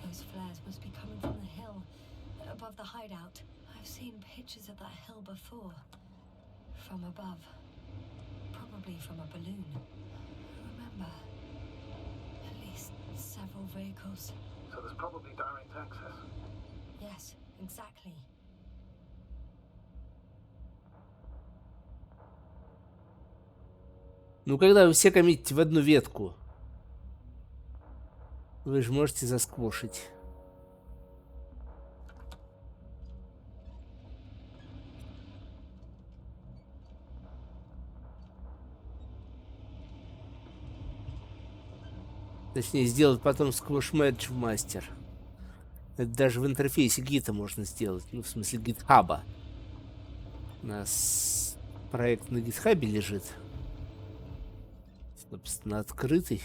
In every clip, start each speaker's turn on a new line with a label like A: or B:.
A: Those flares must be coming from the hill above the hideout. I've seen pictures of that hill before. From above. Probably from a balloon. Remember, at least several vehicles.
B: So there's probably direct access.
A: Yes, exactly.
C: Ну, когда вы все коммитите в одну ветку, вы же можете засквошить. Точнее, сделать потом сквош-мердж в мастер. Это даже в интерфейсе гита можно сделать. Ну, в смысле, гитхаба. У нас проект на гитхабе лежит. Собственно, открытый.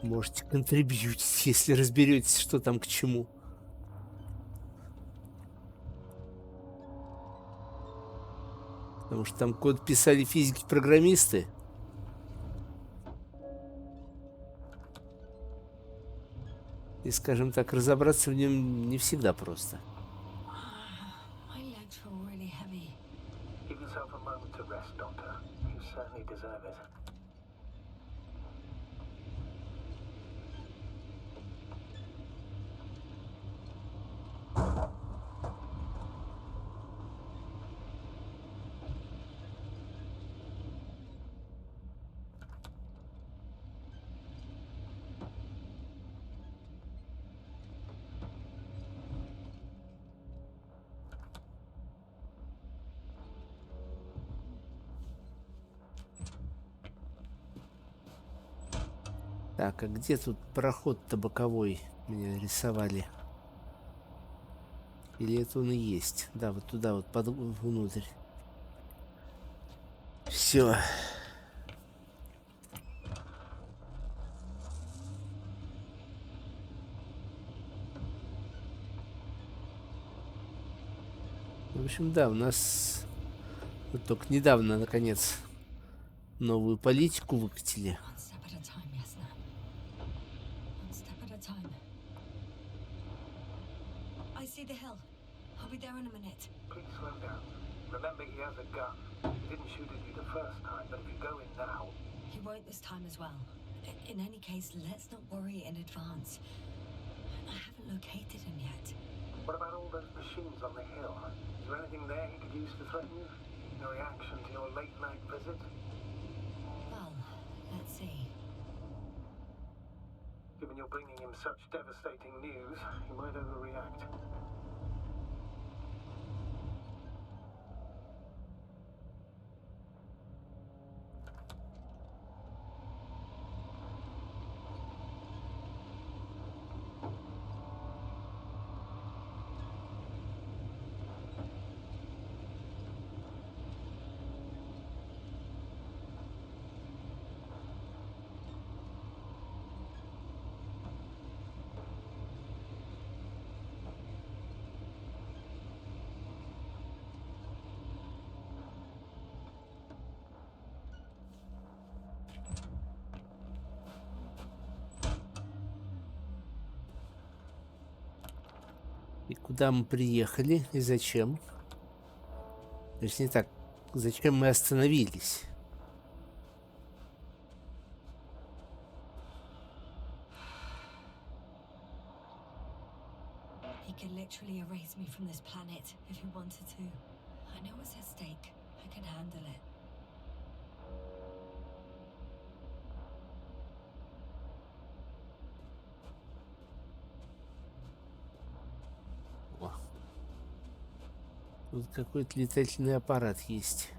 C: Можете контрибьютить, если разберетесь, что там к чему. Потому что там код писали физики-программисты. И, скажем так, разобраться в нем не всегда просто.
A: My legs feel really heavy.
B: Give yourself a moment to rest, Doctor. You certainly deserve it.
C: Так, а где тут проход-то боковой меня рисовали? Или это он и есть? Да, вот туда вот, внутрь. Все. В общем, да, у нас вот только недавно, наконец, новую политику выкатили.
A: One step at a time, yes, Nan. One step at a time. I see the hill. I'll be there in a minute.
B: Please slow down. Remember, he has a gun. He didn't shoot at you the first time, but if you go in now...
A: He won't this time as well. In any case, let's not worry in advance. I haven't located him yet.
B: What about all those machines on the hill? Is there anything there he could use to threaten you? No reaction to your late-night visit?
A: Well, let's see.
B: Given you're bringing him such devastating news, he might overreact.
C: И куда мы приехали, и зачем? То есть не так, зачем мы остановились?
A: He can literally erase me from this planet if he wanted to. I know what's at stake. I can handle it.
C: О. Тут какой-то летательный аппарат есть.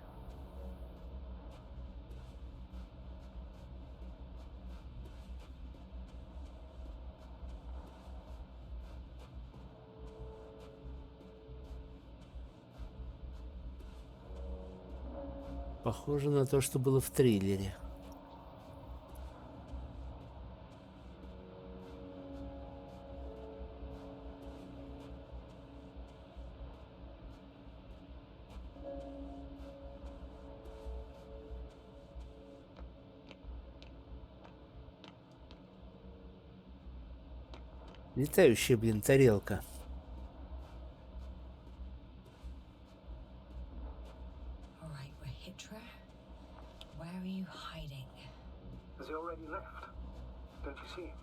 C: Похоже на то, что было в трейлере. Летающая, блин, тарелка.
A: All right, Rahitra. Where are you hiding?
B: Has he already left? Don't you see him?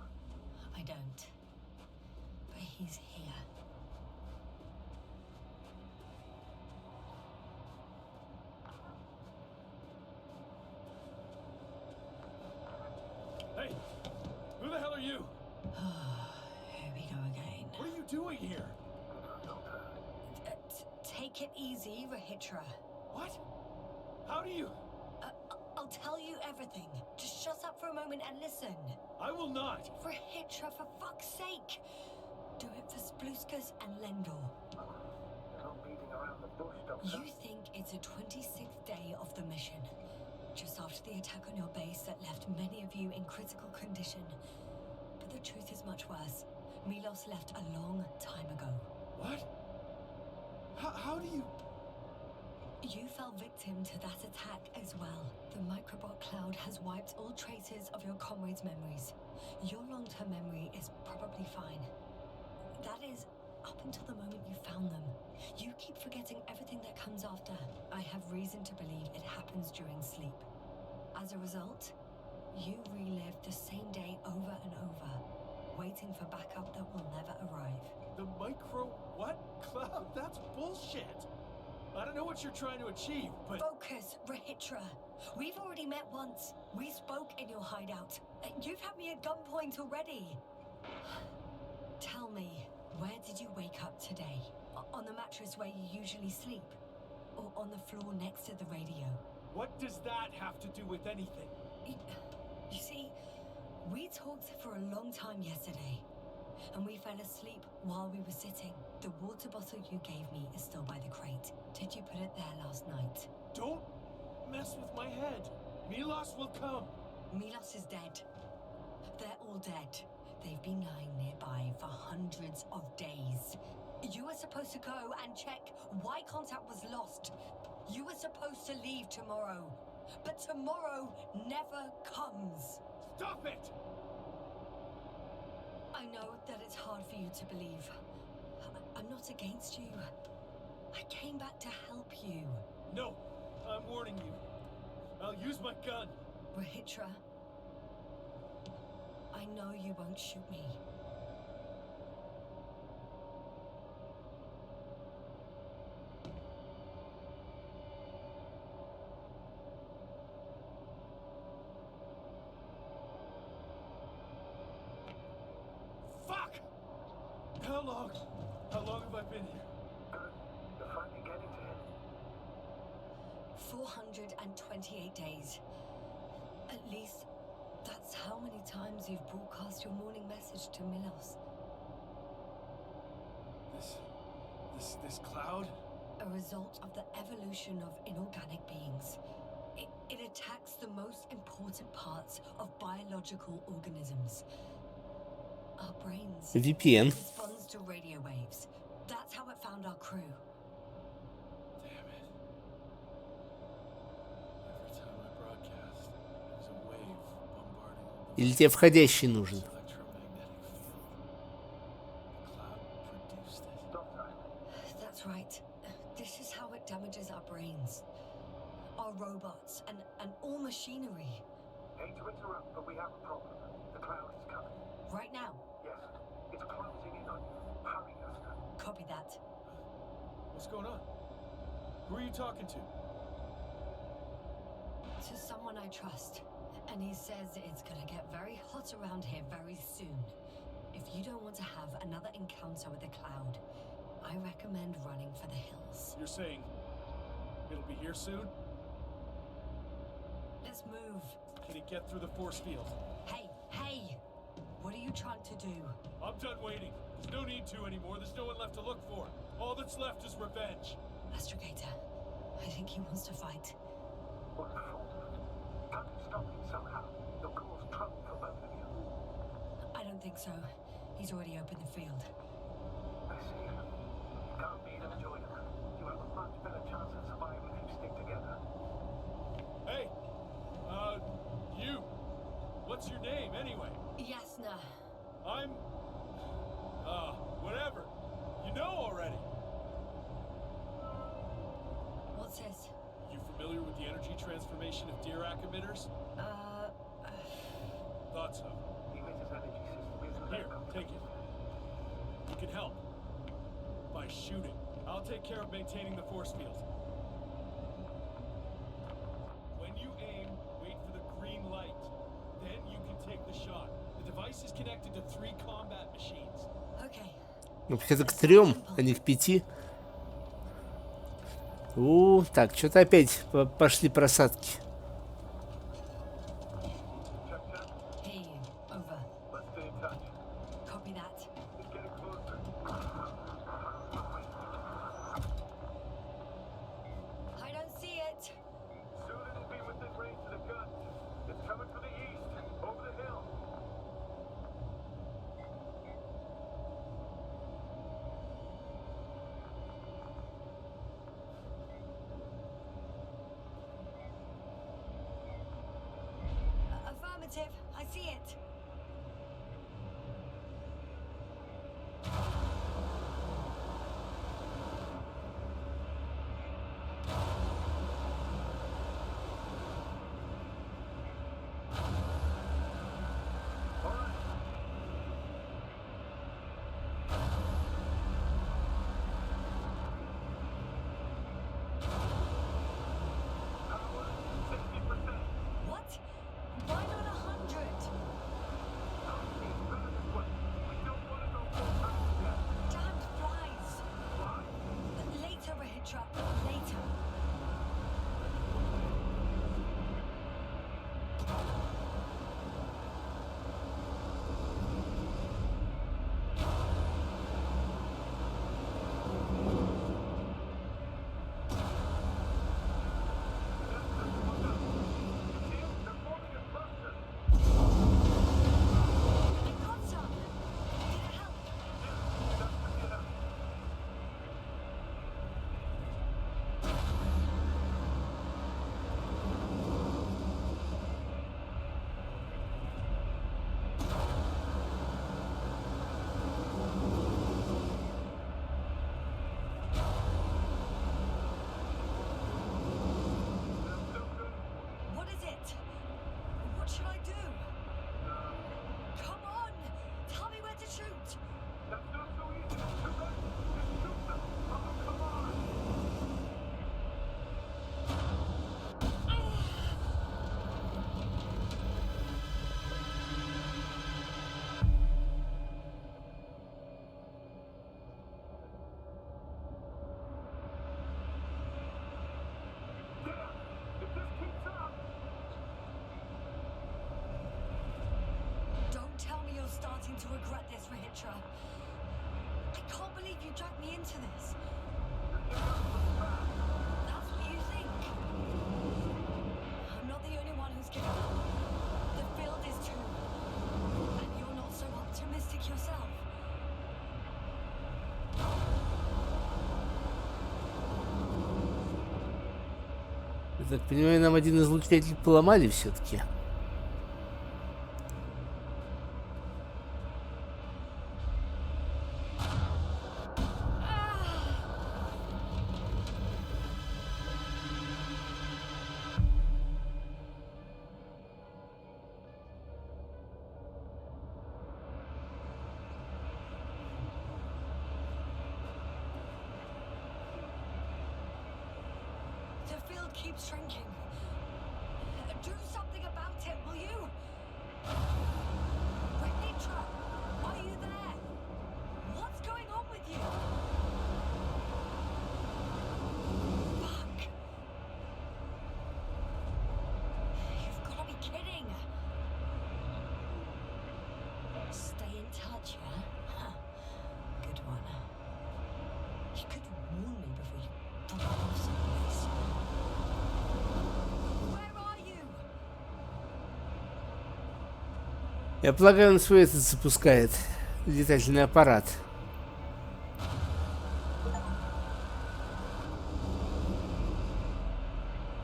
A: I don't. But he's here.
D: Hey, who the hell are you?
A: Here we go again.
D: What are you doing here?
A: Take it easy, Rahitra.
D: What? How do you?
A: I'll tell you everything. Just shut up for a moment and listen.
D: I will not.
A: Rahitra, for fuck's sake! Do it for Spluskas and Lendor.
B: Not beating around the bush, Doctor.
A: You think it's a 26th day of the mission. Just after the attack on your base that left many of you in critical condition. But the truth is much worse. Milos left a long time ago.
D: What? How do you...
A: You fell victim to that attack as well. The microbot cloud has wiped all traces of your comrades' memories. Your long-term memory is probably fine. That is, up until the moment you found them. You keep forgetting everything that comes after. I have reason to believe it happens during sleep. As a result, you relive the same day over and over, waiting for backup that will never arrive.
D: The micro... what? Cloud? That's bullshit. I don't know what you're trying to achieve, but...
A: Focus, Rahitra. We've already met once. We spoke in your hideout. You've had me at gunpoint already. Tell me, where did you wake up today? On the mattress where you usually sleep? Or on the floor next to the radio?
D: What does that have to do with anything?
A: You see, we talked for a long time yesterday. And we fell asleep while we were sitting. The water bottle you gave me is still by the crate. Did you put it there last night?
D: Don't mess with my head. Milos will come.
A: Milos is dead. They're all dead. They've been lying nearby for hundreds of days. You were supposed to go and check why contact was lost. You were supposed to leave tomorrow. But tomorrow never comes.
D: Stop it!
A: I know that it's hard for you to believe. I'm not against you. I came back to help you.
D: No, I'm warning you. I'll use my gun.
A: Rahitra, I know you won't shoot me.
D: Fuck! How long have I been here?
B: You're finally getting to him.
A: 428 days. At least, that's how many times you've broadcast your morning message to Milos.
D: This cloud?
A: A result of the evolution of inorganic beings. It attacks the most important parts of biological organisms. Our brains.
C: VPN.
A: Responds to radio waves. That's how it found our crew.
D: Damn it. Every time I broadcast, there's a wave bombarding.
C: Или тебе входящий нужен?
D: Electromagnetic field. The cloud produced it.
B: Doctor,
A: That's right. This is how it damages our brains. Our robots and all machinery.
B: hate to interrupt, but we have a problem. The cloud is coming.
A: Right now.
B: Yes, it's closing in on you. Hurry, Esther.
A: Copy that.
D: What's going on? Who are you talking to?
A: To someone I trust. And he says it's gonna get very hot around here very soon. If you don't want to have another encounter with the cloud, I recommend running for the hills.
D: You're saying it'll be here soon?
A: Let's move.
D: Can it get through the force field?
A: Hey! What are you trying to do?
D: I'm done waiting. There's no need to anymore. There's no one left to look for. All that's left is revenge.
A: Astrogator, I think he wants to fight.
B: What for? Can't you stop it somehow? You'll cause trouble for both of you.
A: I don't think so. He's already opened the field.
B: I see. You can't beat them, join them. You have a much better chance of surviving if you stick together.
D: Hey! You! What's your name, anyway?
A: Yasna.
D: I'm Whatever. You know already.
A: What's this?
D: You familiar with the energy transformation of Dirac emitters? Thought so.
B: The emitter's energy system isn't
D: Here,
B: that complex.
D: take it. You can help. By shooting. I'll take care of maintaining the force field. When you aim, wait for the green light. Then you can take the shot. The device is connected to 3 combat machines.
A: Okay.
C: Вообще-то к 3, а не к 5. Так, что-то опять пошли просадки.
B: Check, check.
A: Hear you. Over.
B: Let's stay in touch.
A: Copy that.
B: It's getting closer.
A: I don't see it.
B: Soon it'll be within range of the gun. It's coming from the east, over the hill.
A: Affirmative. I see it. What? Why not 100? Damned flies. Later, Rahitra. Later. I got some. Did it help? What is it? What should I do? Come on! Tell me where to shoot!
B: That's not so easy. Just shoot them. Oh, come on. If this keeps up,
A: Don't tell me you're starting to regret this, Rahitra. I can't believe you dragged me into this. That's what you think. I'm not the only one who's given up. The field is too. And you're not so optimistic yourself.
C: Я так понимаю, нам один излучатель поломали все-таки.
A: The field keeps shrinking. Do something about it, will you? Rahitra, are you there? What's going on with you? Fuck. You've got to be kidding. Stay in touch, yeah? Huh. Good one. You could warn me before you pop off someplace. Where are you?
C: Я полагаю, он свой этот запускает. Летательный аппарат.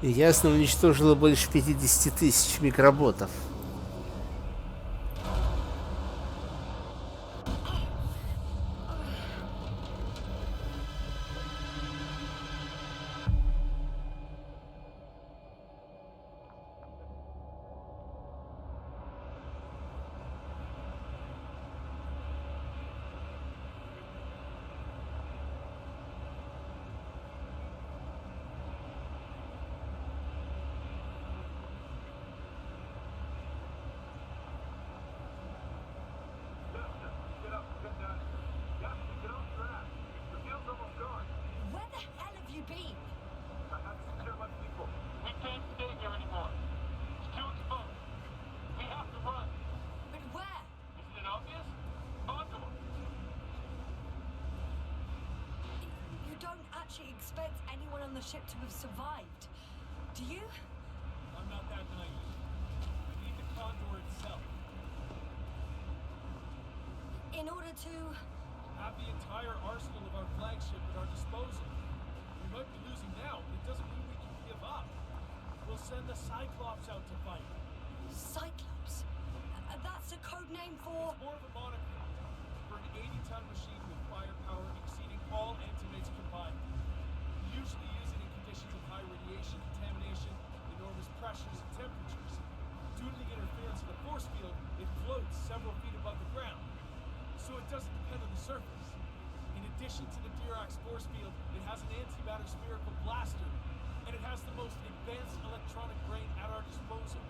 C: И ясно, уничтожило больше 50 тысяч микроботов.
A: she expects anyone on the ship to have survived. Do you?
D: I'm not that naive. I need the Condor itself.
A: In order to...
D: Have the entire arsenal of our flagship at our disposal. We might be losing now, but it doesn't mean we can give up. We'll send the Cyclops out to fight.
A: Cyclops? That's a code name for...
D: It's more of a moniker for an 80-ton machine with firepower exceeding all antimates combined. We usually use it in conditions of high radiation contamination, enormous pressures and temperatures. Due to the interference of the force field, it floats several feet above the ground. So it doesn't depend on the surface. In addition to the Dirac force field, it has an antimatter spherical blaster, and it has the most advanced electronic brain at our disposal.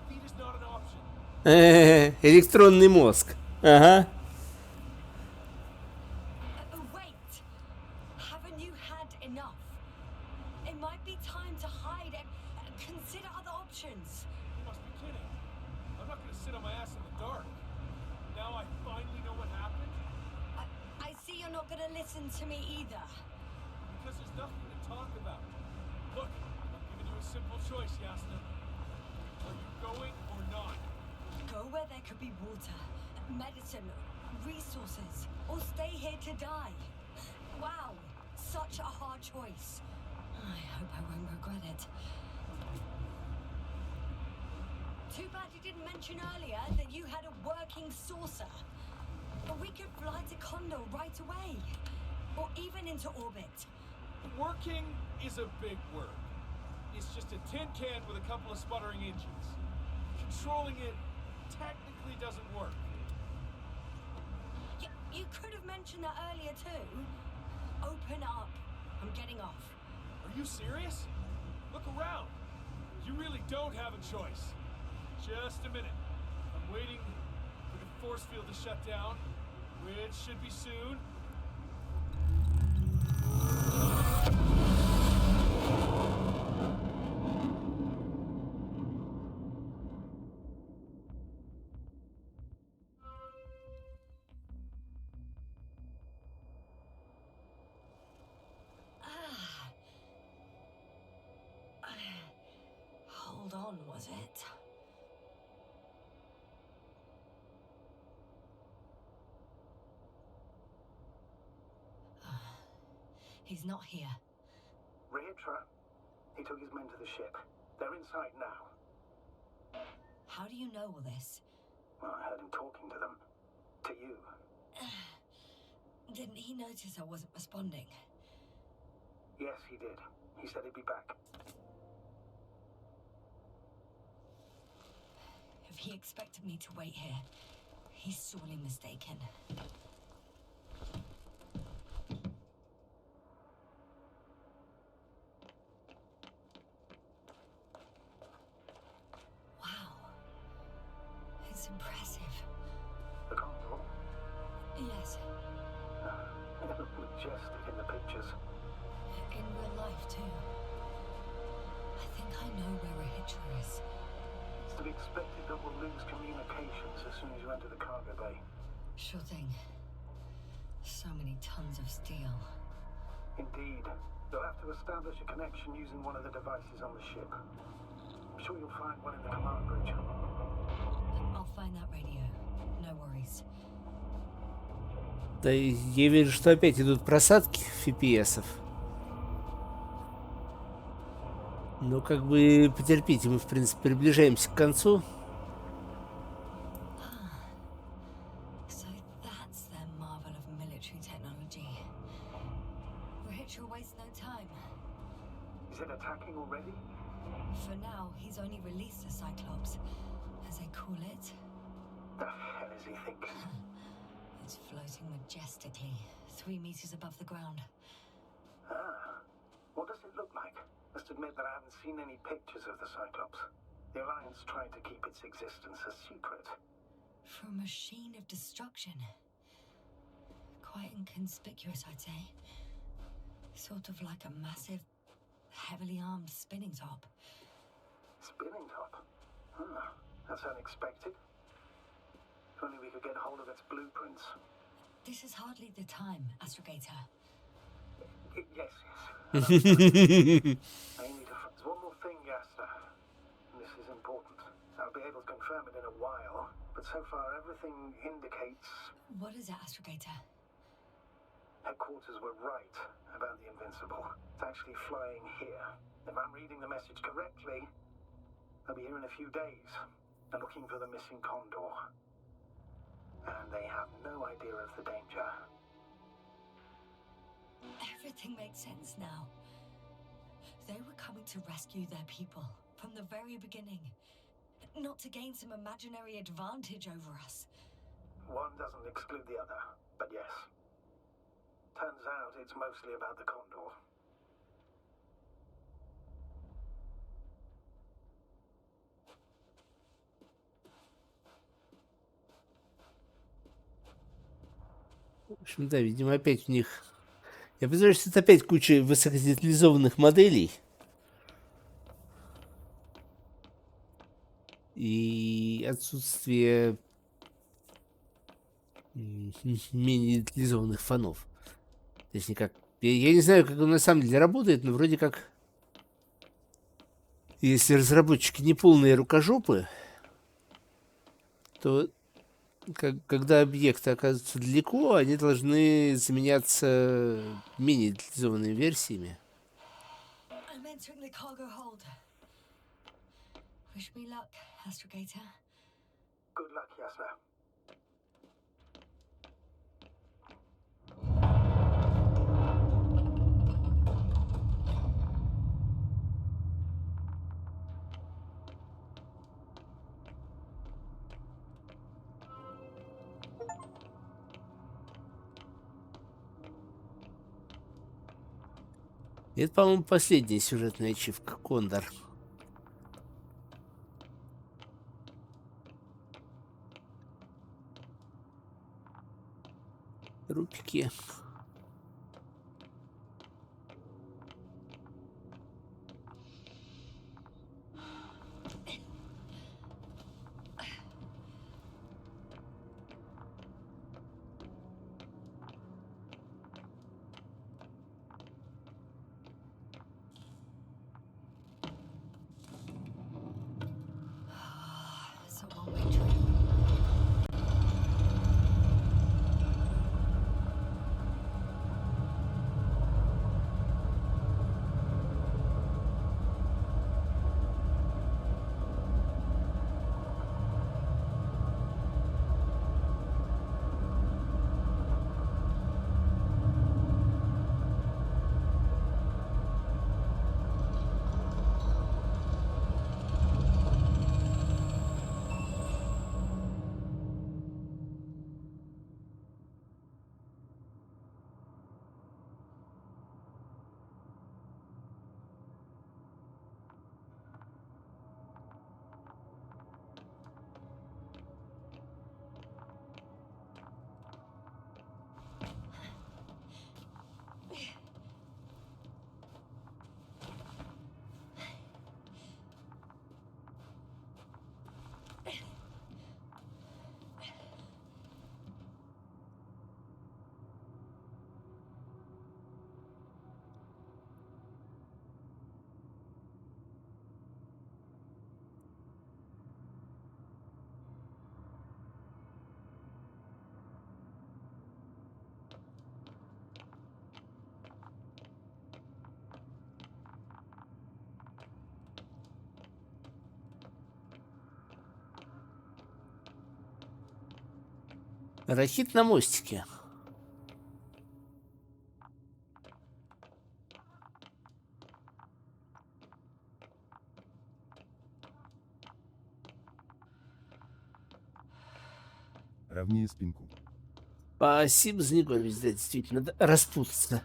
D: Defeat is not an option.
C: Электронный мозг. Ага.
A: Wait! Haven't you had enough? It might be time to hide and consider other options.
D: You must be kidding. I'm not going to sit on my ass in the dark. Now I finally know what happened.
A: I see you're not gonna listen to me either.
D: Because there's nothing to talk about. Look, I'm giving you a simple choice, Yasna. Are you going or not?
A: Go where there could be water, medicine, resources, or stay here to die. Wow, such a hard choice. I hope I won't regret it. Too bad you didn't mention earlier that you had a working saucer. But we could fly to Condor right away. Or even into orbit.
D: Working is a big word. It's just a tin can with a couple of sputtering engines. Controlling it technically doesn't work.
A: You could have mentioned that earlier too. Open up. I'm getting off.
D: Are you serious? Look around. You really don't have a choice. Just a minute. I'm waiting for the force field to shut down, which should be soon.
A: Hold on, was it? He's not here.
B: Rehitra, he took his men to the ship. They're inside now.
A: How do you know all this?
B: Well, I heard him talking to them. To you.
A: Didn't he notice I wasn't responding?
B: Yes, he did. He said he'd be back.
A: If he expected me to wait here, he's sorely mistaken. Wow. It's impressive.
B: The Condor?
A: Yes,
B: It looked majestic in the pictures.
A: in real life too. I think I know where Rehitra is.
B: It's to be expected that we'll lose communications as soon as you enter the cargo bay.
A: Sure thing. So many tons of steel.
B: Indeed. You'll have to establish a connection using one of the devices on the ship. I'm sure you'll find one in the command bridge.
A: I'll find that radio. No worries.
C: Да я вижу, что опять идут просадки FPS-ов. Ну, как бы потерпите, мы, в принципе, приближаемся к концу.
A: So that's their marvel of military technology. Rehitra wastes no time.
B: Is it attacking already?
A: For now, he's only released a Cyclops, as they call it.
B: The hell is he thinking?
A: It's floating majestically, 3 meters above the ground.
B: Ah. What does it look like? Must admit that I haven't seen any pictures of the Cyclops. The Alliance tried to keep its existence a secret.
A: For a machine of destruction. Quite inconspicuous, I'd say. Sort of like a massive, heavily armed spinning top.
B: Spinning top? That's unexpected. If only we could get hold of its blueprints.
A: This is hardly the time, Astrogator.
B: Yes. I need to. One more thing, Yasta. This is important. I'll be able to confirm it in a while, but so far everything indicates
A: What is it, Astrogator?
B: headquarters were right about the Invincible. It's actually flying here. If I'm reading the message correctly, they'll be here in a few days. They're looking for the missing Condor. And they have no idea of the danger.
A: Everything makes sense now. They were coming to rescue their people from the very beginning. Not to gain some imaginary advantage over us.
B: One doesn't exclude the other, but yes. Turns out it's mostly about the Condor.
C: В общем, да, видимо, опять у них... Я представляю, что это опять куча высокодетализованных моделей. И отсутствие менее детализованных фонов. То есть никак... Я не знаю, как он на самом деле работает, но вроде как... Если разработчики не полные рукожопы, то когда объекты оказываются далеко, они должны заменяться менее детализованными версиями.
A: I'm entering the cargo hold. Wish me luck, Astrogator.
B: Good luck, Yasna.
C: Это, по-моему, последняя сюжетная ачивка Кондор. Рупики.
A: It's a one-way trip.
C: Рахит на мостике.
E: Ровнее спинку.
C: Спасибо за негодность, да, действительно, надо распутаться.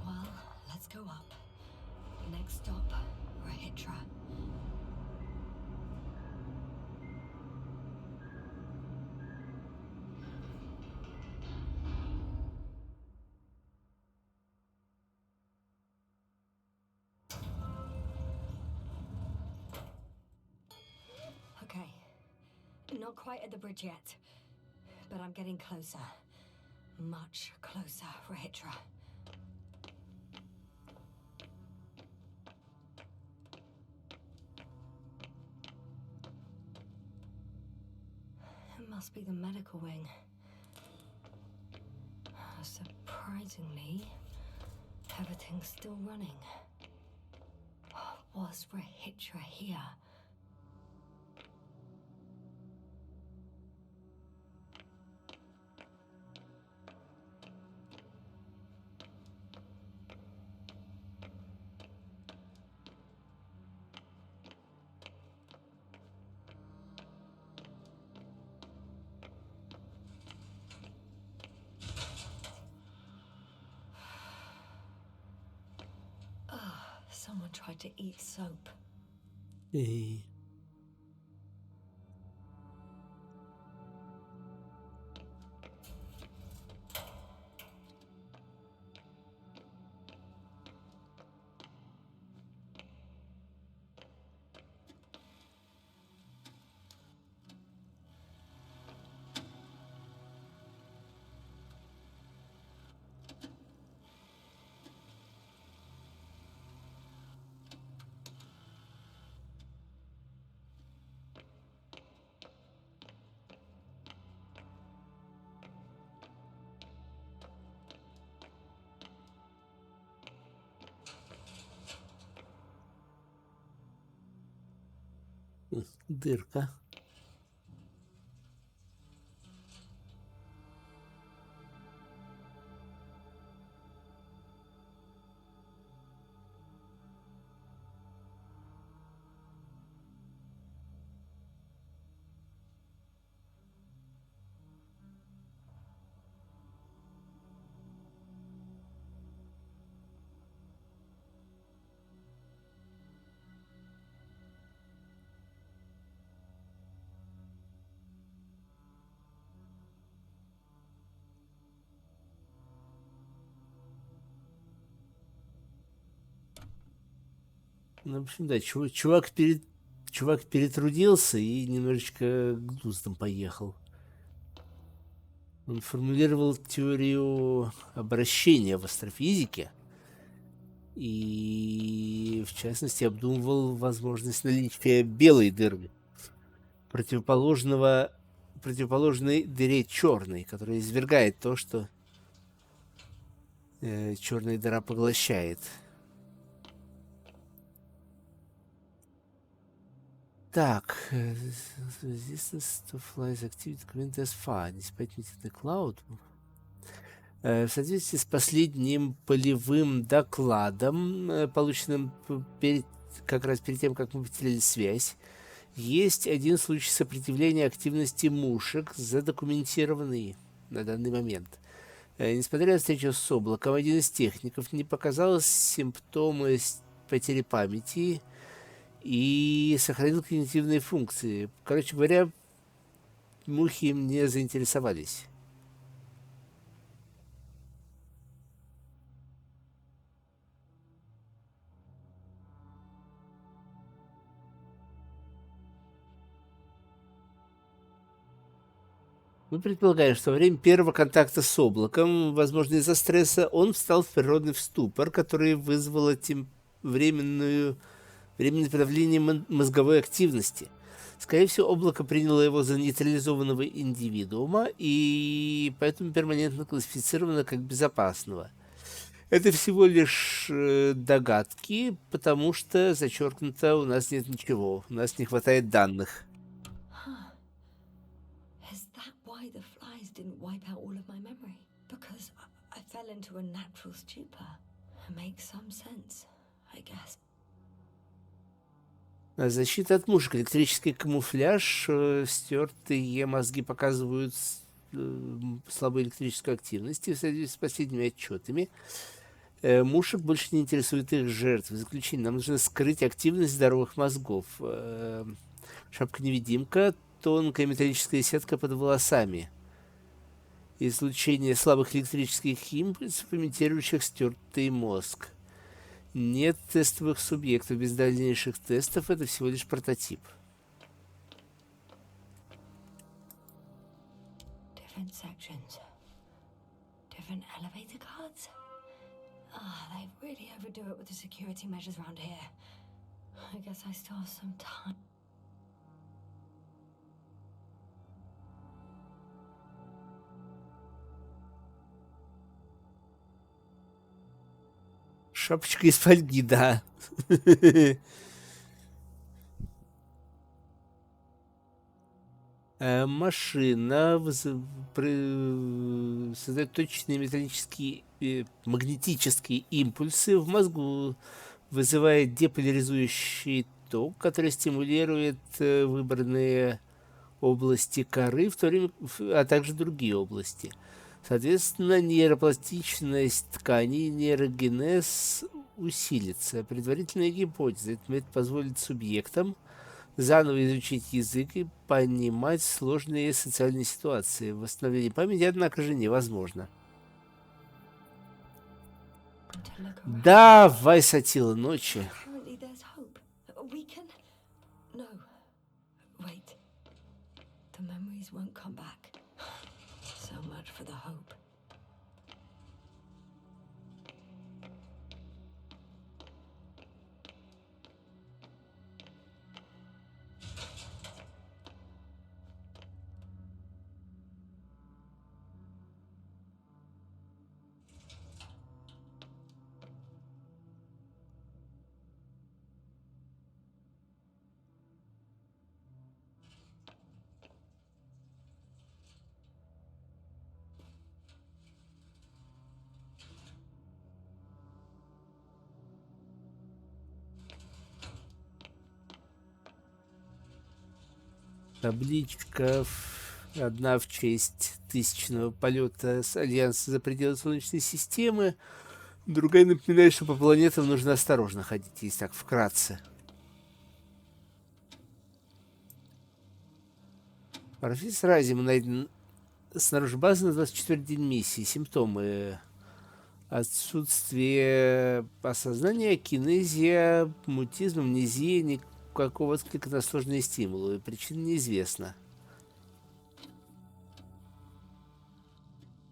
A: Well, let's go up. Next stop, Rahitra. Not quite at the bridge yet, but I'm getting closer. Much closer, Rahitra. It must be the medical wing. Surprisingly, everything's still running. Was Rahitra here? Someone tried to eat soap.
C: И... Дырка. Ну, в общем, да, чувак перетрудился и немножечко грустом поехал. Он формулировал теорию обращения в астрофизике и, в частности, обдумывал возможность наличия белой дыры, противоположной дыре черной, которая извергает то, что черная дыра поглощает. Так, resistance to flies activity current as far, despite meeting the cloud. В соответствии с последним полевым докладом, полученным как раз перед тем, как мы потеряли связь, есть один случай сопротивления активности мушек, задокументированный на данный момент. Несмотря на встречу с облаком, один из техников не показал симптомы потери памяти и сохранил когнитивные функции. Короче говоря, мухи им не заинтересовались. Мы предполагаем, что во время первого контакта с облаком, возможно, из-за стресса, он встал в природный ступор, который вызвал временное подавление мозговой активности. Скорее всего, облако приняло его за нейтрализованного индивидуума и поэтому перманентно классифицировано как безопасного. Это всего лишь догадки, потому что, зачеркнуто, у нас нет ничего, у нас не хватает данных.
A: The flies didn't wipe out all of my memory because I fell into a natural stupor. It makes some sense, I guess.
C: Защита от мушек, электрический камуфляж, стертые мозги показывают слабую электрическую активность. В связи с последними отчетами мушек больше не интересует их жертвы. В заключение, нам нужно скрыть активность здоровых мозгов. Шапка-невидимка, тонкая металлическая сетка под волосами. Излучение слабых электрических импульсов, имитирующих стертый мозг. Нет тестовых субъектов. Без дальнейших тестов это всего лишь прототип.
A: different sections. Different elevator cards. Ah, they really overdo it with the security measures around here. I guess I still have some time.
C: Шапочка из фольги, да. Машина создает точные металлические магнетические импульсы в мозгу, вызывает деполяризующий ток, который стимулирует выбранные области коры, а также другие области. Соответственно, нейропластичность тканей и нейрогенез усилится. Предварительная гипотеза. Этот метод позволит субъектам заново изучить язык и понимать сложные социальные ситуации. Восстановление памяти, однако же, невозможно. Давай, Сатила, ночи.
A: Apparently there's hope. We can... No. Wait. The memories won't come back. So much for the hope.
C: Табличка одна в честь 1000-го полета с Альянса за пределы Солнечной системы. Другая напоминает, что по планетам нужно осторожно ходить, если так вкратце. Профессор Азим найден снаружи базы на 24-й день миссии. Симптомы: отсутствие осознания, кинезия, мутизм, амнезия, никакого отклика на сложные стимулы. Причина неизвестна.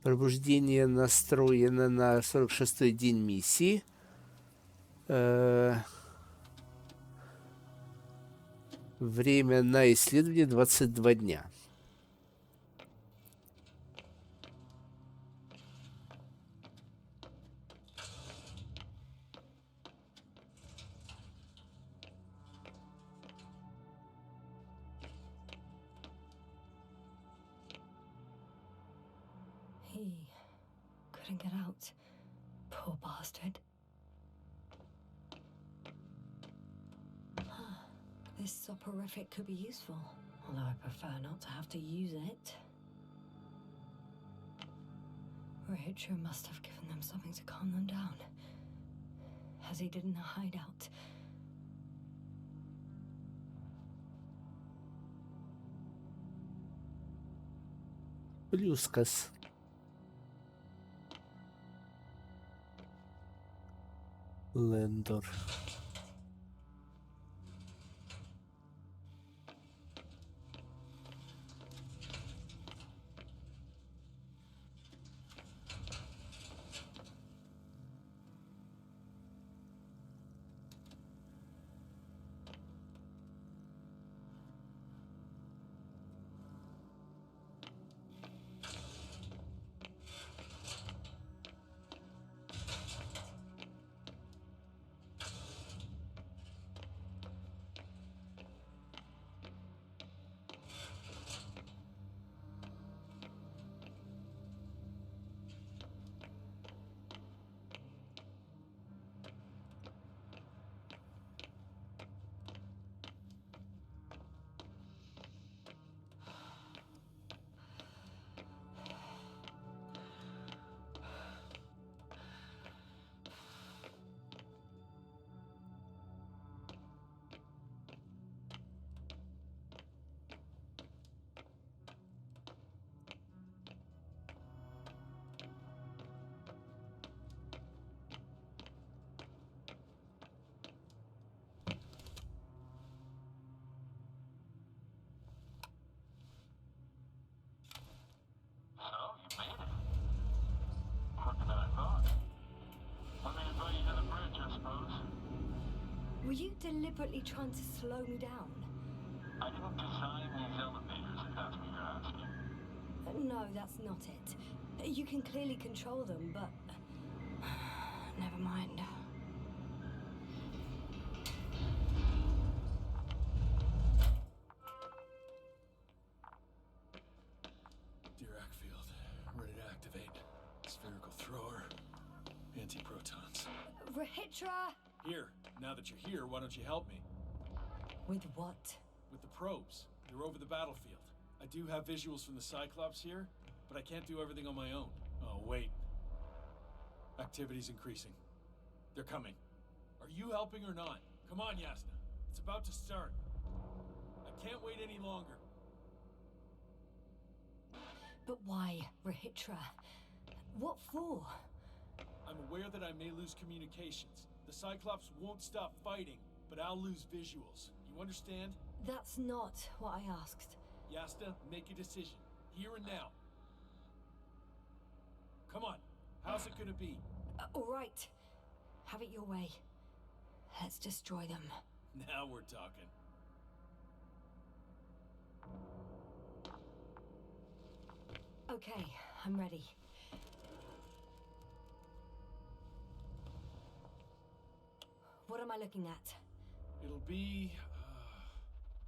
C: Пробуждение настроено на 46-й день миссии. Время на исследование 22 дня.
A: He couldn't get out. Poor bastard. This soporific could be useful, although I prefer not to have to use it. Richard must have given them something to calm them down, as he did in the hideout.
C: Плюскас. Лендор.
A: deliberately trying to slow me down?
F: I didn't design these elevators, if that's what you're asking.
A: No, that's not it. You can clearly control them, but... Never mind.
D: Dirac field. Ready to activate. Spherical thrower. Anti-protons.
A: Rahitra!
D: Here. Now that you're here, why don't you help me?
A: With what?
D: With the probes. They're over the battlefield. I do have visuals from the Cyclops here, but I can't do everything on my own. Oh, wait. Activity's increasing. They're coming. Are you helping or not? Come on, Yasna. It's about to start. I can't wait any longer.
A: But why, Rahitra? What for?
D: I'm aware that I may lose communications. The Cyclops won't stop fighting, but I'll lose visuals. You understand?
A: That's not what I asked.
D: Yasta, make a decision. Here and now. Come on. How's it gonna be?
A: All right. Have it your way. Let's destroy them.
D: Now we're talking.
A: Okay, I'm ready. What am I looking at?
D: It'll be...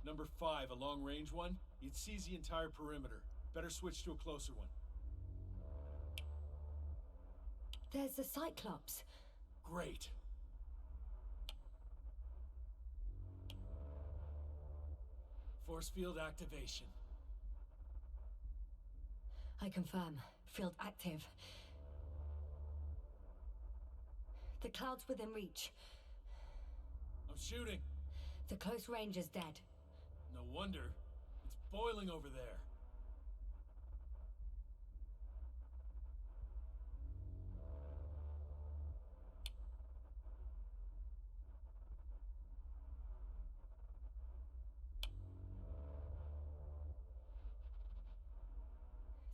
D: number 5, a long-range one. It sees the entire perimeter. Better switch to a closer one.
A: There's the Cyclops.
D: Great. Force field activation.
A: I confirm. Field active. The cloud's within reach.
D: I'm shooting.
A: The close range is dead.
D: No wonder. It's boiling over there.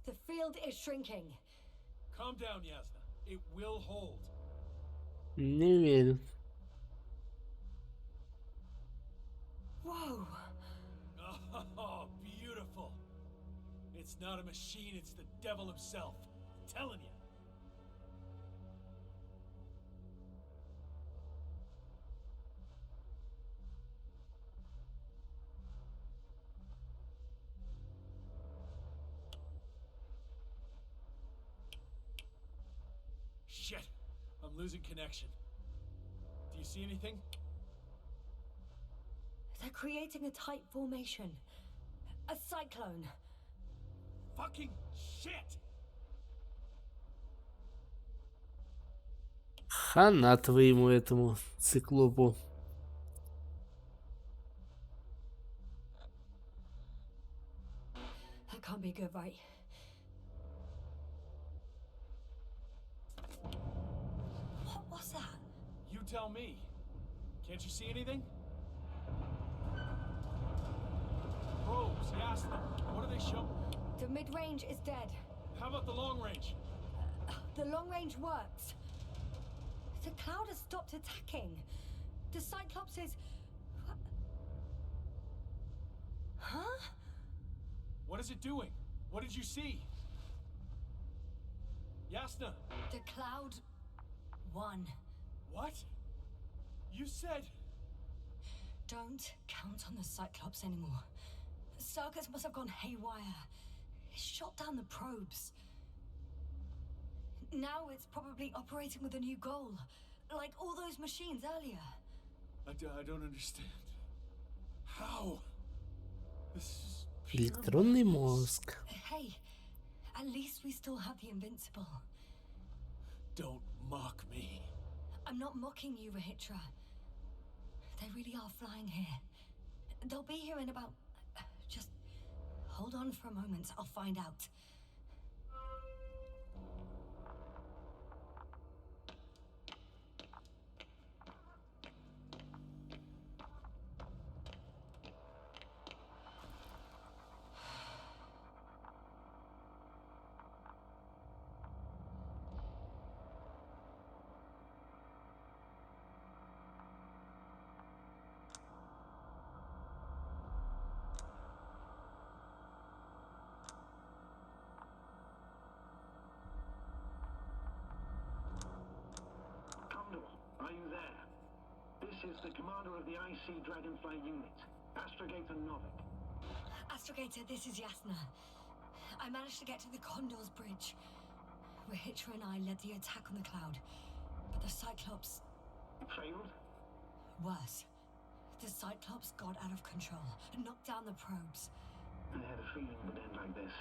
A: The field is shrinking.
D: Calm down, Yasna. It will hold.
C: Не верю.
A: Whoa!
D: Oh, beautiful. It's not a machine, it's the devil himself. I'm telling you. Shit! I'm losing connection. Do you see anything?
A: They're creating a tight formation. A cyclone.
D: Fucking shit!
C: Хана твоему этому циклопу.
A: That can't be good, right? What was that?
D: You tell me. Can't you see anything? Probes, Yasna. What are they showing?
A: The mid-range is dead.
D: How about the long range?
A: The long range works. The cloud has stopped attacking. The Cyclops is... What? Huh?
D: What is it doing? What did you see? Yasna!
A: The cloud won.
D: What? You said...
A: Don't count on the Cyclops anymore. The circuits must have gone haywire. It shot down the probes. Now it's probably operating with a new goal. Like all those machines earlier.
D: I don't understand. How? This is pure
C: Электронный
D: madness.
C: мозг.
A: Hey, at least we still have the Invincible.
D: Don't mock me.
A: I'm not mocking you, Rahitra. They really are flying here. They'll be here in about... Just hold on for a moment. I'll find out.
B: is the commander of the IC Dragonfly unit, Astrogator Novik.
A: Astrogator, this is Yasna. I managed to get to the Condor's bridge. Rahitra and I led the attack on the cloud, but the Cyclops...
B: Failed?
A: Worse. The Cyclops got out of control and knocked down the probes.
B: I had a feeling it would end like this.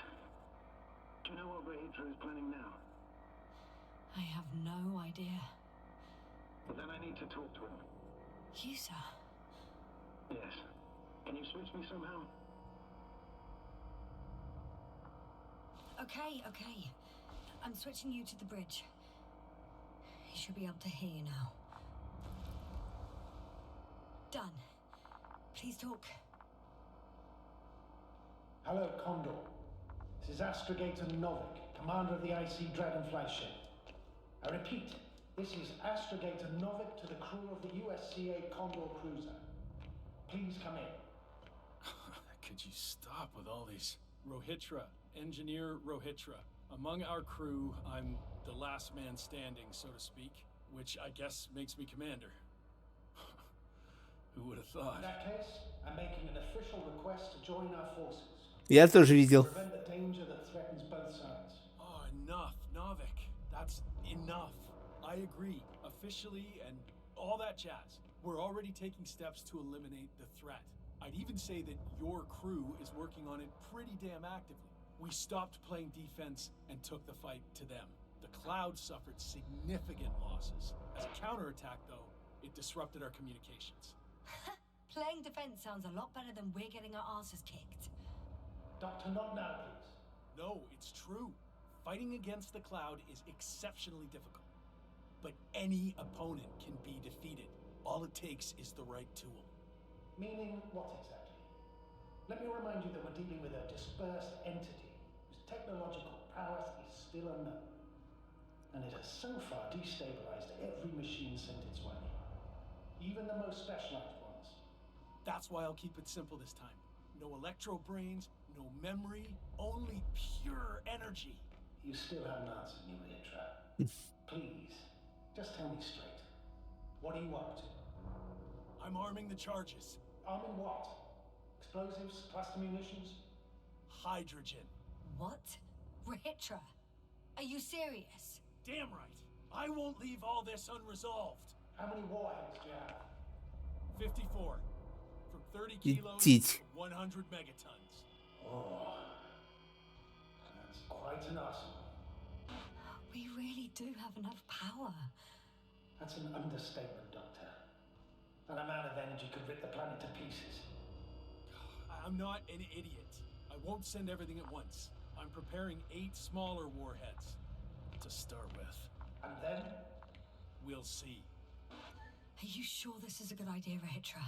B: Do you know what Rahitra is planning now?
A: I have no idea.
B: Well, then I need to talk to him.
A: You, sir?
B: Yes. Can you switch me somehow?
A: Okay. I'm switching you to the bridge. He should be able to hear you now. Done. Please talk.
B: Hello, Condor. This is Astrogator Novik, commander of the IC Dragonfly ship. I repeat, this is Astrogator Novik to the crew of the USCA Condor cruiser. Please come in.
D: Could you stop with all these? Rohitra, Engineer Rohitra. Among our crew, I'm the last man standing, so to speak, which I guess makes me commander. Who would have
B: In
D: thought?
B: that case, I'm making an official request to join our forces.
C: Я тоже видел.
B: Prevent the danger that threatens both sides.
D: Oh, enough, Novik. That's enough. I agree, officially and all that jazz. We're already taking steps to eliminate the threat. I'd even say that your crew is working on it pretty damn actively. We stopped playing defense and took the fight to them. The cloud suffered significant losses. As a counterattack, though, it disrupted our communications.
A: Playing defense sounds a lot better than we're getting our asses kicked.
B: Doctor, not now, please.
D: No, it's true. Fighting against the cloud is exceptionally difficult. But any opponent can be defeated. All it takes is the right tool.
B: Meaning what exactly? Let me remind you that we're dealing with a dispersed entity whose technological prowess is still unknown. And it has so far destabilized every machine sent its way. Even the most specialized ones.
D: That's why I'll keep it simple this time. No electro brains, no memory, only pure energy.
B: You still haven't answered me, Rahitra. Please, just tell me straight. What are you up to?
D: I'm arming the charges.
B: Arming what? Explosives, cluster munitions?
D: Hydrogen.
A: What? Rahitra? Are you serious?
D: Damn right. I won't leave all this unresolved.
B: How many warheads do you have?
D: 54. From 30 kilos
C: Идите.
D: to 100 megatons.
B: Oh, that's quite an arsenal.
A: We really do have enough power.
B: That's an understatement, Doctor. An amount of energy could rip the planet to pieces.
D: I'm not an idiot. I won't send everything at once. I'm preparing 8 smaller warheads to start with.
B: And then?
D: We'll see.
A: Are you sure this is a good idea, Rahitra?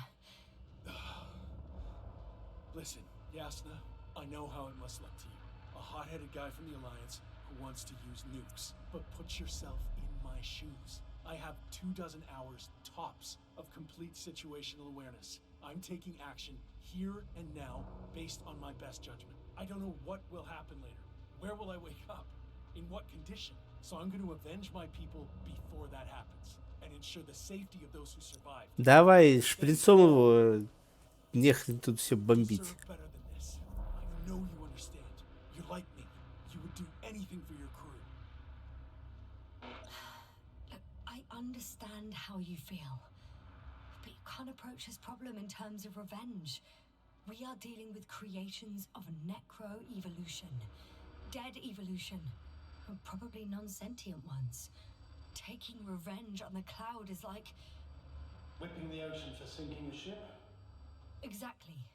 D: Listen, Yasna, I know how it must look to you. A hot-headed guy from the Alliance who wants to use nukes. But put yourself in my shoes. I have 24 hours tops of complete situational awareness. I'm taking action here and now based on my best judgment. I don't know what will happen later. Where will I wake up? In what condition? So I'm going to avenge my people before that happens and ensure the safety of those who survived.
C: Давай, шприцом его. Нехрен тут все бомбить.
D: Deserve better than this. I know you understand. You're like me. You would do anything for your crew.
A: Look, I understand how you feel. But you can't approach this problem in terms of revenge. We are dealing with creations of necro-evolution. Dead evolution. And probably non-sentient ones. Taking revenge on the cloud is like...
B: Whipping the ocean for sinking a ship?
A: Exactly.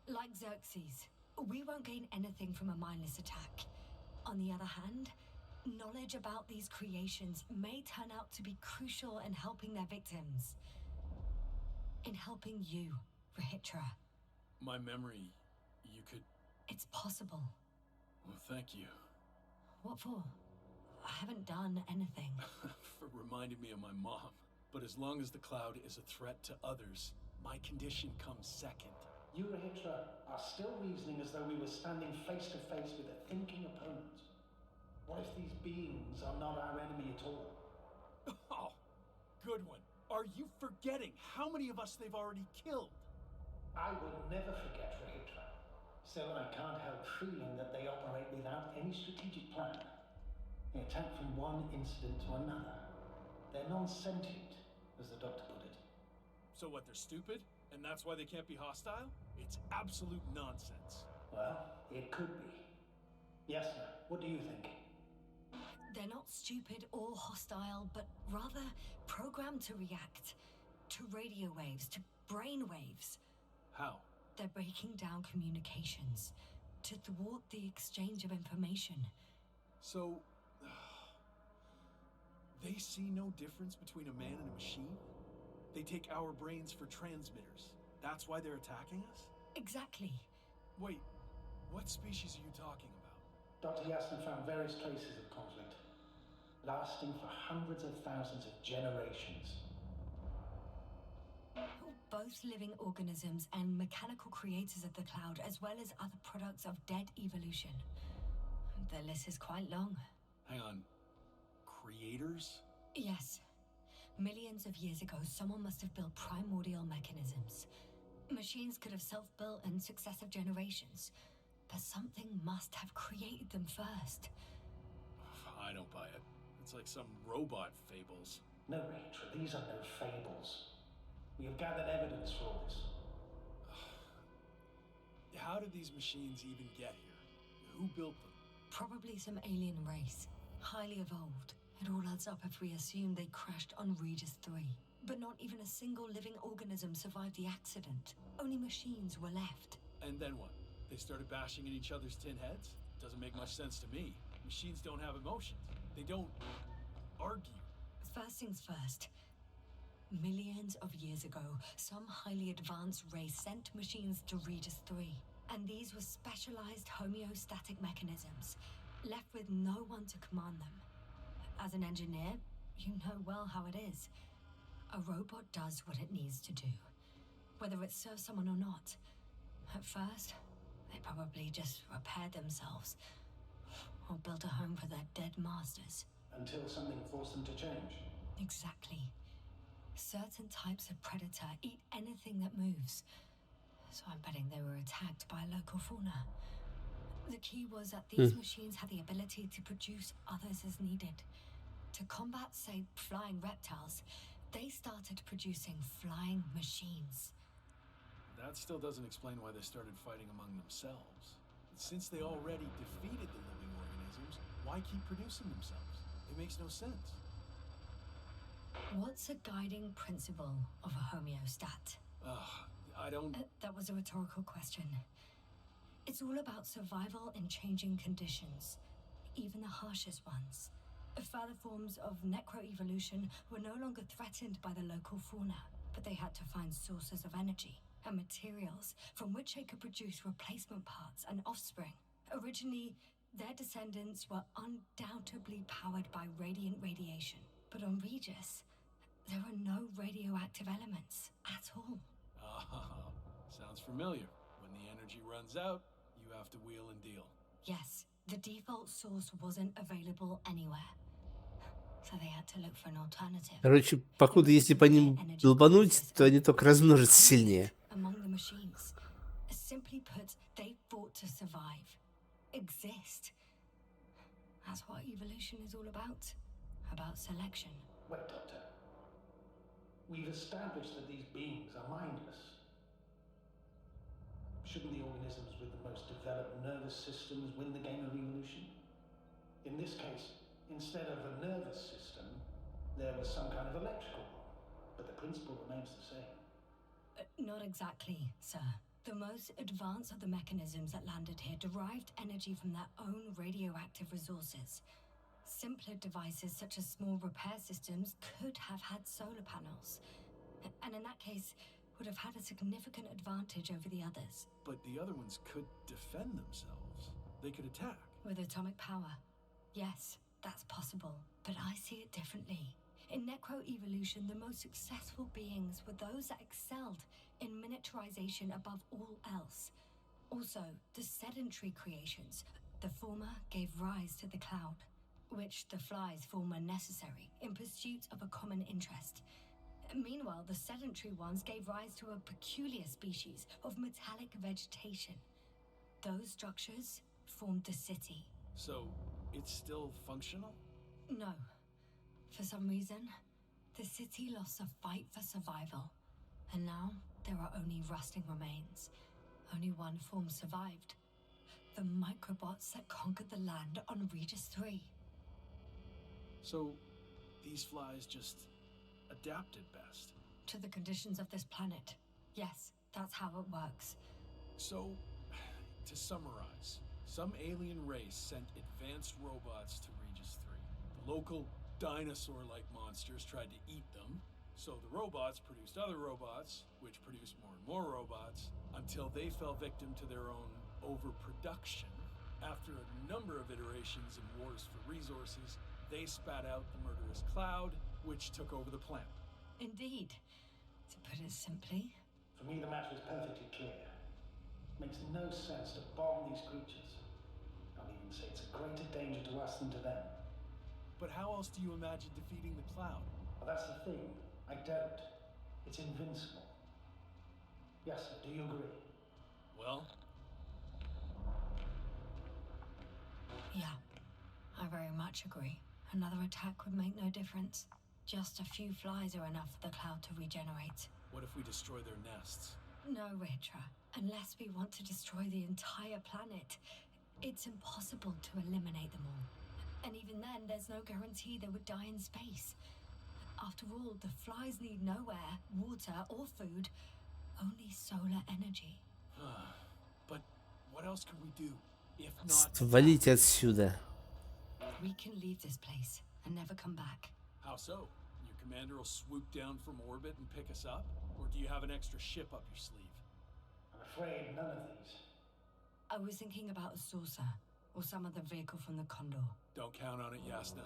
A: Like Xerxes. We won't gain anything from a mindless attack. On the other hand, knowledge about these creations may turn out to be crucial in helping their victims. In helping you, Rahitra.
D: My memory, you could...
A: It's possible.
D: Well, thank you.
A: What for? I haven't done anything.
D: For reminding me of my mom. But as long as the cloud is a threat to others, my condition comes second.
B: You, Rahitra, are still reasoning as though we were standing face to face with a thinking opponent. What if these beings are not our enemy at all?
D: Oh, good one. Are you forgetting how many of us they've already killed?
B: I will never forget Rahitra. Still, I can't help feeling that they operate without any strategic plan. They attack from one incident to another. They're non-sentient, as the doctor put it.
D: So what, they're stupid? And that's why they can't be hostile? It's absolute nonsense.
B: Well, it could be. Yasna, what do you think?
A: They're not stupid or hostile, but rather programmed to react to radio waves, to brain waves.
D: How?
A: They're breaking down communications to thwart the exchange of information.
D: So... they see no difference between a man and a machine? They take our brains for transmitters. That's why they're attacking us?
A: Exactly.
D: Wait, what species are you talking about?
B: Dr. Yasna found various traces of conflict, lasting for hundreds of thousands of generations.
A: Both living organisms and mechanical creators of the cloud, as well as other products of dead evolution. The list is quite long.
D: Hang on. Creators?
A: Yes. Millions of years ago, someone must have built primordial mechanisms. Machines could have self-built in successive generations, but something must have created them first.
D: I don't buy it. It's like some robot fables.
B: No, Rachel, these are no fables. We have gathered evidence for all this.
D: How did these machines even get here? Who built them?
A: Probably some alien race, highly evolved. It all adds up if we assume they crashed on Regis 3. But not even a single living organism survived the accident. Only machines were left.
D: And then what? They started bashing in each other's tin heads? Doesn't make much sense to me. Machines don't have emotions. They don't argue.
A: First things first. Millions of years ago, some highly advanced race sent machines to Regis 3. And these were specialized homeostatic mechanisms, left with no one to command them. As an engineer, you know well how it is. A robot does what it needs to do, whether it serves someone or not. At first, they probably just repaired themselves, or built a home for their dead masters.
B: Until something forced them to change.
A: Exactly. Certain types of predator eat anything that moves, so I'm betting they were attacked by a local fauna. The key was that these machines had the ability to produce others as needed. To combat, say, flying reptiles, they started producing flying machines.
D: That still doesn't explain why they started fighting among themselves. Since they already defeated the living organisms, why keep producing themselves? It makes no sense.
A: What's a guiding principle of a homeostat?
D: I don't...
A: That was a rhetorical question. It's all about survival in changing conditions, even the harshest ones. Further forms of necroevolution were no longer threatened by the local fauna, but they had to find sources of energy and materials from which they could produce replacement parts and offspring. Originally, their descendants were undoubtedly powered by radiant radiation, but on Regis, there are no radioactive elements at all.
D: Sounds familiar. When the energy runs out, you have to wheel and deal.
A: Yes, the default source wasn't available anywhere. So they had to look for an alternative.
C: Короче, покуда если по ним долбануть, то они только размножатся сильнее.
A: Among the machines. Simply put, they fought to survive. Exist. That's what evolution is all about. About selection.
B: Wait, Doctor. We've established that these beings are mindless. Shouldn't the organisms with the most developed nervous systems win the game of evolution? In this case, instead of a nervous system, there was some kind of electrical one, but the principle remains the same.
A: Not exactly, sir. The most advanced of the mechanisms that landed here derived energy from their own radioactive resources. Simpler devices such as small repair systems could have had solar panels, and in that case would have had a significant advantage over the others.
D: But the other ones could defend themselves. They could attack.
A: With atomic power, yes, that's possible, but I see it differently. In necroevolution, the most successful beings were those that excelled in miniaturization above all else. Also, the sedentary creations, the former gave rise to the cloud, which the flies form when necessary in pursuit of a common interest. Meanwhile, the sedentary ones gave rise to a peculiar species of metallic vegetation. Those structures formed the city.
D: So, it's still functional?
A: No. For some reason, the city lost a fight for survival. And now, there are only rusting remains. Only one form survived. The microbots that conquered the land on Regis 3.
D: So, these flies just adapted best.
A: To the conditions of this planet. Yes, that's how it works.
D: So, to summarize, some alien race sent advanced robots to Regis 3. The local dinosaur-like monsters tried to eat them, so the robots produced other robots, which produced more and more robots, until they fell victim to their own overproduction. After a number of iterations and wars for resources, they spat out the murderous cloud, which took over the planet.
A: Indeed. To put it simply,
B: For me, the matter is perfectly clear. Makes no sense to bomb these creatures. I'll even say it's a greater danger to us than to them.
D: But how else do you imagine defeating the cloud?
B: But that's the thing. I don't. It's invincible. Yes, sir. Do you agree?
D: Well,
A: yeah, I very much agree. Another attack would make no difference. Just a few flies are enough for the cloud to regenerate.
D: what if we destroy their nests?
A: No, Ritra. Unless we want to destroy the entire planet, it's impossible to eliminate them all. And even then, there's no guarantee they would die in space. After all, the flies need no air, water, or food, only solar energy.
D: But what else can we do? If not...
C: Свалите отсюда.
A: We can leave this place and never come back.
D: How so? Your commander will swoop down from orbit and pick us up? Or do you have an extra ship up your sleeve?
B: I'm afraid none of these.
A: I was thinking about a saucer, or some other vehicle from the Condor.
D: Don't count on it, Yasna.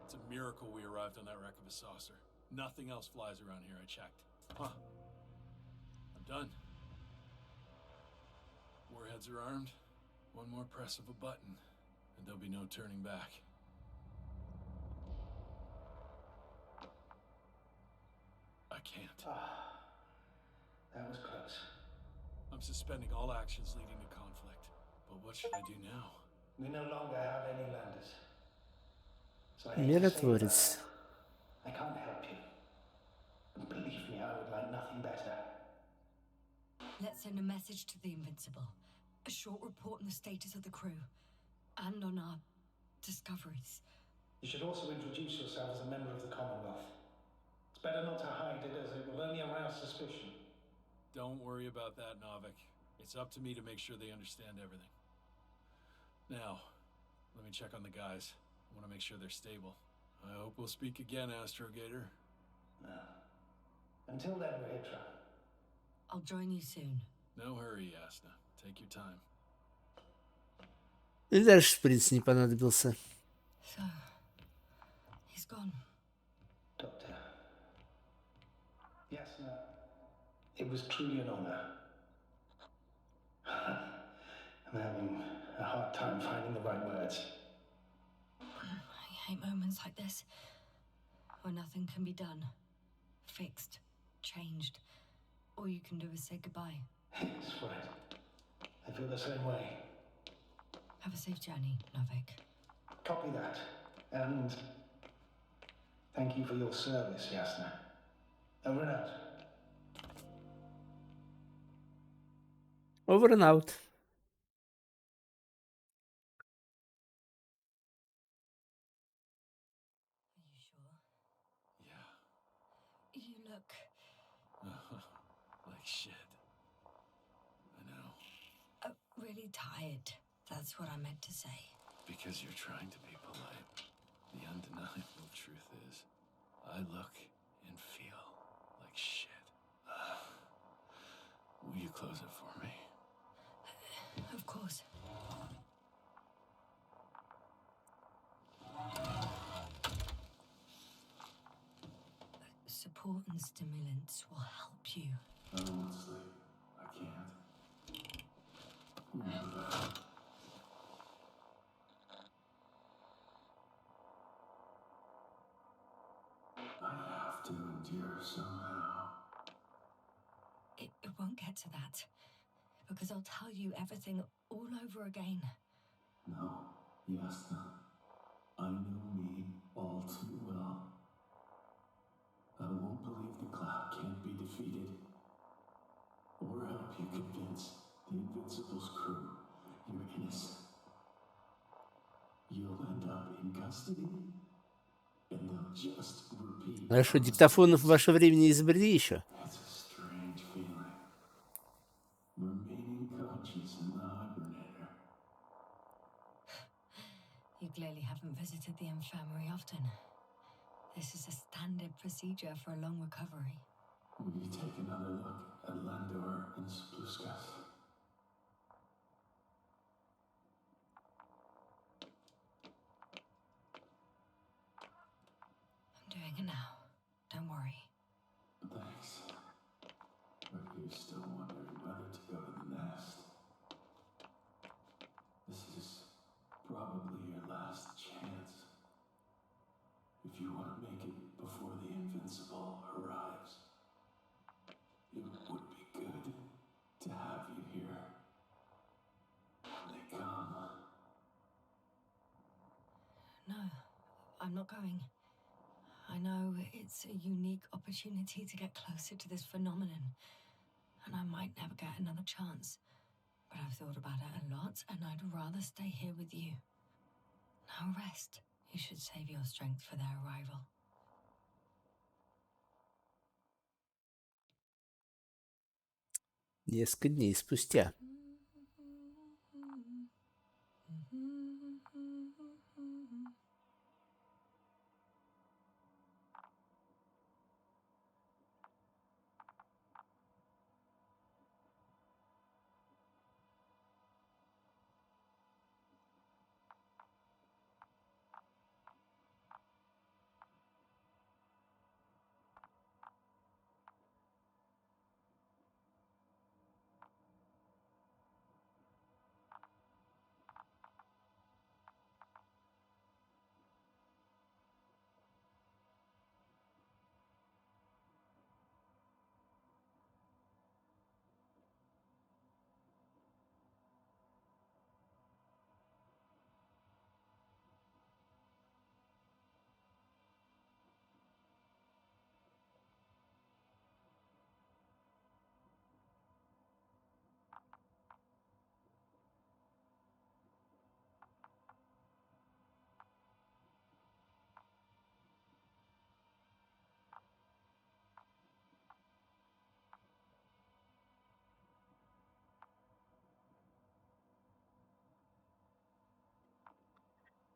D: It's a miracle we arrived on that wreck of a saucer. Nothing else flies around here, I checked. Huh. I'm done. Warheads are armed. One more press of a button, and there'll be no turning back. I can't.
B: That was close.
D: I'm suspending all actions leading to conflict. But what should I do now?
B: We no longer have any landers. So I hate to say
C: Миротворец.
B: that, I can't help you. And believe me, I would like nothing better.
A: Let's send a message to the Invincible. A short report on the status of the crew. And on our discoveries.
B: You should also introduce yourself as a member of the Commonwealth. It's better not to hide it, as it will only arouse suspicion.
D: Don't worry about that, Novik. It's up to me to make sure they understand everything. Now, let me check on the guys. I want to make sure they're stable. I hope we'll speak again, Astrogator.
B: Until then, Rahitra.
A: I'll join you soon.
D: No hurry, Yasna. Take your time.
C: И дальше шприц не понадобился.
A: So, he's gone.
B: Doctor. Yes, no. It was truly an honor. I'm having a hard time finding the right words.
A: I hate moments like this, where nothing can be done, fixed, changed. All you can do is say goodbye.
B: That's right. I feel the same way.
A: Have a safe journey, Novik.
B: Copy that. And thank you for your service, Yasna. Over and out.
C: Over and out.
A: Are you sure?
D: Yeah.
A: You look...
D: Like shit. I know.
A: really tired. That's what I meant to say.
D: Because you're trying to be polite. The undeniable truth is, I look and feel like shit. Will you close it for me?
A: Of course. Support and stimulants will help you.
D: I won't sleep. I can't. Remember that. I have to endure somehow.
A: get to that, because I'll tell you everything all over again.
G: No, Yasna. I know me all too well. I won't believe the cloud can't be defeated, or help you convince the Invincible's crew you're innocent. You'll end up in custody, and they'll just repeat.
C: А что, диктофонов в ваше время не изобрели еще?
G: It's a strange feeling. Remaining conscious in the hibernator.
A: You clearly haven't visited the infirmary often. This is a standard procedure for a long recovery.
G: Will you take another look at Landor and Spluskas?
A: I'm doing it now. Don't worry.
G: Thanks. But you're still wondering whether to go to the nest. This is probably your last chance. If you want to make it before the Invincible arrives, it would be good to have you here when they come.
A: No, I'm not going. I know it's a unique opportunity to get closer to this phenomenon, and I might never get another chance. But I've thought about it a lot, and I'd rather stay here with you. Now rest. You should save your strength for their arrival.
C: Несколько дней спустя.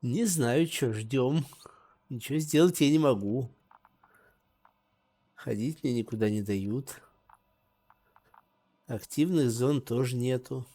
C: Не знаю, что ждем. Ничего сделать я не могу. Ходить мне никуда не дают. Активных зон тоже нету.